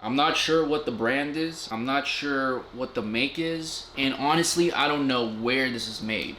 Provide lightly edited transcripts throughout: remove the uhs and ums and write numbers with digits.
I'm not sure what the brand is. I'm not sure what the make is. And honestly, I don't know where this is made.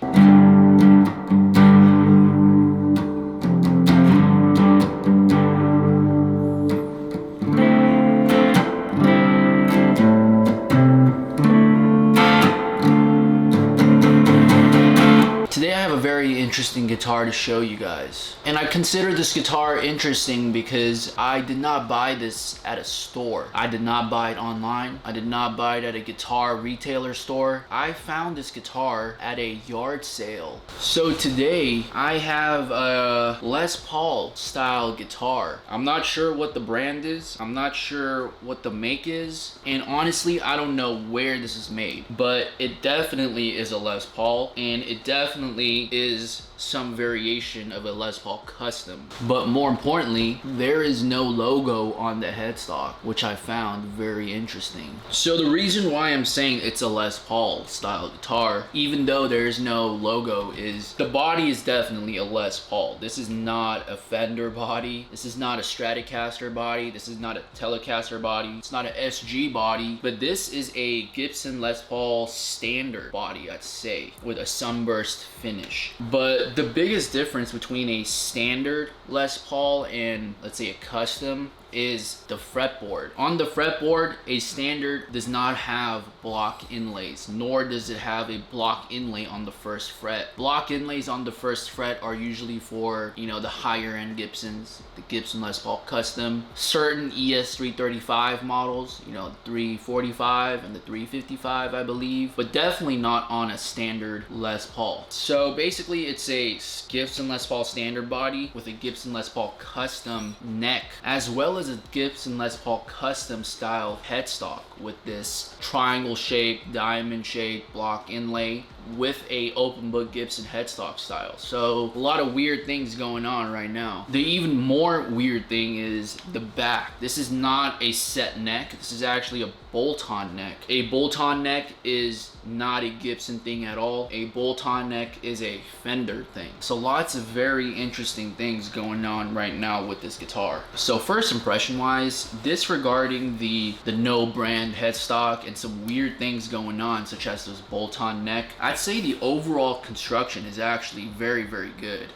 Today I have a very interesting guitar to show you guys. And I consider this guitar interesting because I did not buy this at a store. I did not buy it online. I did not buy it at a guitar retailer store. I found this guitar at a yard sale. So today I have a Les Paul style guitar. I'm not sure what the brand is. I'm not sure what the make is. And honestly, I don't know where this is made. But it definitely is a Les Paul, and it definitely is some variation of a Les Paul custom. But more importantly, there is no logo on the headstock, which I found very interesting. So the reason why I'm saying it's a Les Paul style guitar, even though there's no logo, is the body is definitely a Les Paul. This is not a Fender body. This is not a Stratocaster body. This is not a Telecaster body. It's not an SG body, but this is a Gibson Les Paul standard body, I'd say, with a sunburst finish. But the biggest difference between a standard Les Paul and, let's say, a custom is the fretboard. On the fretboard, a standard does not have block inlays, nor does it have a block inlay on the first fret. Block inlays on the first fret are usually for, you know, the higher end Gibsons, the Gibson Les Paul Custom, certain ES335 models, you know, the 345 and the 355, I believe, but definitely not on a standard Les Paul. So basically, it's a Gibson Les Paul standard body with a Gibson Les Paul Custom neck, as well as a Gibson Les Paul Custom style headstock with this triangle shaped, diamond shaped block inlay with a open book Gibson headstock style. So a lot of weird things going on right now. The even more weird thing is the back. This is not a set neck. This is actually a bolt-on neck. A bolt-on neck is not a Gibson thing at all. A bolt-on neck is a Fender thing. So lots of very interesting things going on right now with this guitar. So first impression wise, disregarding the no brand headstock and some weird things going on, such as this bolt-on neck, I'd say the overall construction is actually very, very good.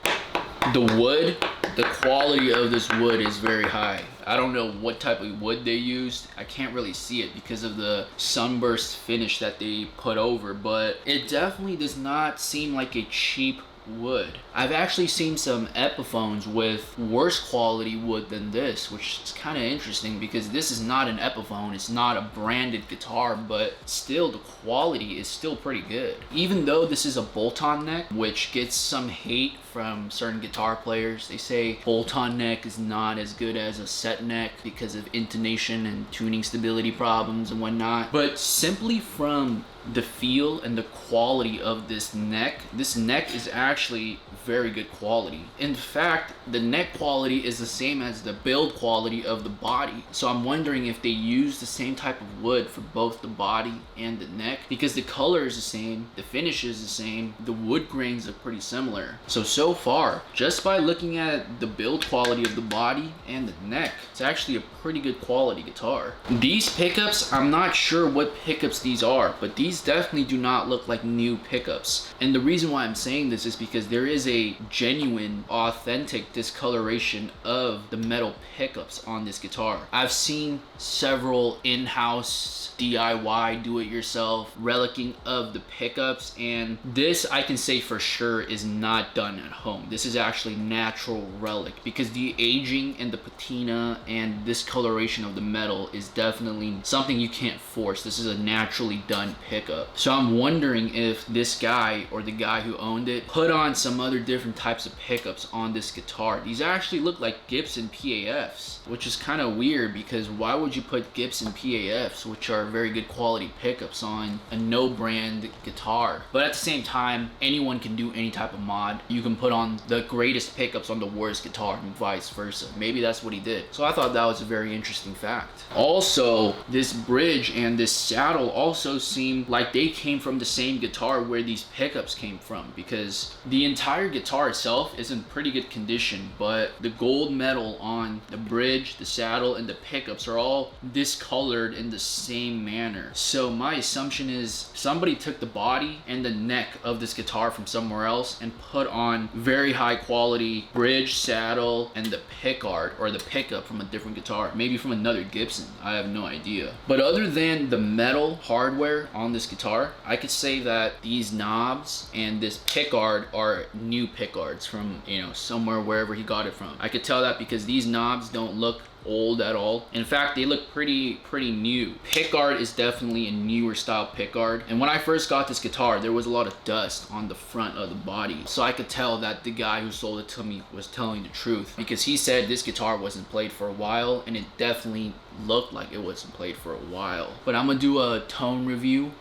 The wood, the quality of this wood is very high. I don't know what type of wood they used. I can't really see it because of the sunburst finish that they put over, but it definitely does not seem like a cheap wood. I've actually seen some Epiphones with worse quality wood than this, which is kind of interesting because this is not an Epiphone. It's not a branded guitar, but still the quality is still pretty good. Even though this is a bolt-on neck, which gets some hate from certain guitar players. They say bolt-on neck is not as good as a set neck because of intonation and tuning stability problems and whatnot. But simply from the feel and the quality of this neck is actually very good quality. In fact, the neck quality is the same as the build quality of the body. So I'm wondering if they use the same type of wood for both the body and the neck, because the color is the same, the finish is the same, the wood grains are pretty similar. So far, just by looking at the build quality of the body and the neck, it's actually a pretty good quality guitar. These pickups, I'm not sure what pickups these are, but these definitely do not look like new pickups. And the reason why I'm saying this is because there is a genuine, authentic discoloration of the metal pickups on this guitar. I've seen several in-house DIY do-it-yourself relicing of the pickups, and this I can say for sure is not done at home. This is actually natural relic because the aging and the patina and discoloration of the metal is definitely something you can't force. This is a naturally done pickup. So I'm wondering if this guy or the guy who owned it put on some other different types of pickups on this guitar. These actually look like Gibson PAFs, which is kind of weird because why would you put Gibson PAFs, which are very good quality pickups, on a no brand guitar? But at the same time, anyone can do any type of mod. You can put on the greatest pickups on the worst guitar and vice versa. Maybe that's what he did. So I thought that was a very interesting fact. Also, this bridge and this saddle also seem like they came from the same guitar where these pickups came from, because the entire guitar itself is in pretty good condition, but the gold metal on the bridge, the saddle, and the pickups are all discolored in the same manner. So my assumption is somebody took the body and the neck of this guitar from somewhere else and put on very high quality bridge, saddle, and the pickguard or the pickup from a different guitar, maybe from another Gibson. I have no idea. But other than the metal hardware on this guitar, I could say that these knobs and this pickguard are new pickguards from, you know, somewhere wherever he got it from. I could tell that because these knobs don't look old at all. In fact, they look pretty new. Pickguard is definitely a newer style pickguard, and when I first got this guitar there was a lot of dust on the front of the body, so I could tell that the guy who sold it to me was telling the truth, because he said this guitar wasn't played for a while, and it definitely looked like it wasn't played for a while. But I'm gonna do a tone review.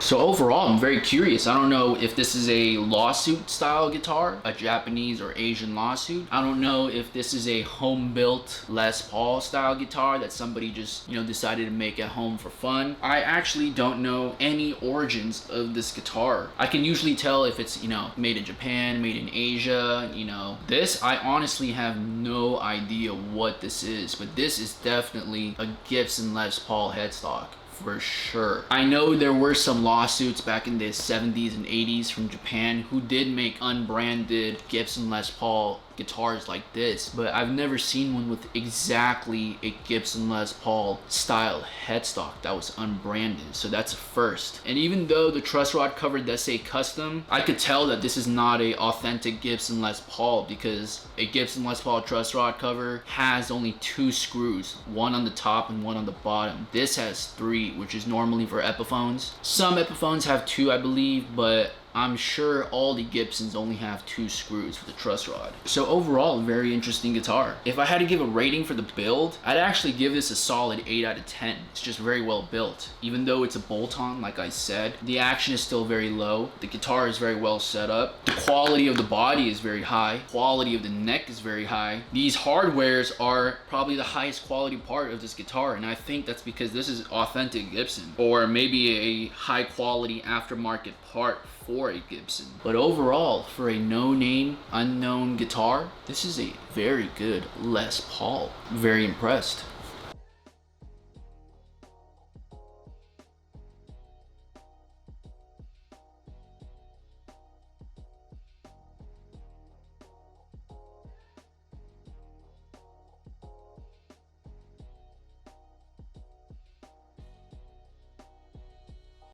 So overall, I'm very curious. I don't know if this is a lawsuit style guitar, a Japanese or Asian lawsuit. I don't know if this is a home-built Les Paul style guitar that somebody just, you know, decided to make at home for fun. I actually don't know any origins of this guitar. I can usually tell if it's, you know, made in Japan, made in Asia, you know. This, I honestly have no idea what this is, but this is definitely a Gibson Les Paul headstock. For sure. I know there were some lawsuits back in the 70s and 80s from Japan who did make unbranded Gibson Les Paul guitars like this, but I've never seen one with exactly a Gibson Les Paul style headstock that was unbranded, so that's a first. And even though the truss rod cover does say custom, I could tell that this is not a authentic Gibson Les Paul, because a Gibson Les Paul truss rod cover has only 2 screws, one on the top and one on the bottom. This has 3, which is normally for Epiphones. Some Epiphones have 2, I believe, but I'm sure all the Gibsons only have 2 screws for the truss rod. So overall, very interesting guitar. If I had to give a rating for the build, I'd actually give this a solid 8 out of 10. It's just very well built. Even though it's a bolt-on, like I said, the action is still very low. The guitar is very well set up. The quality of the body is very high. Quality of the neck is very high. These hardwares are probably the highest quality part of this guitar, and I think that's because this is authentic Gibson, or maybe a high quality aftermarket part for a Gibson. But overall, for a no-name, unknown guitar, this is a very good Les Paul. Very impressed.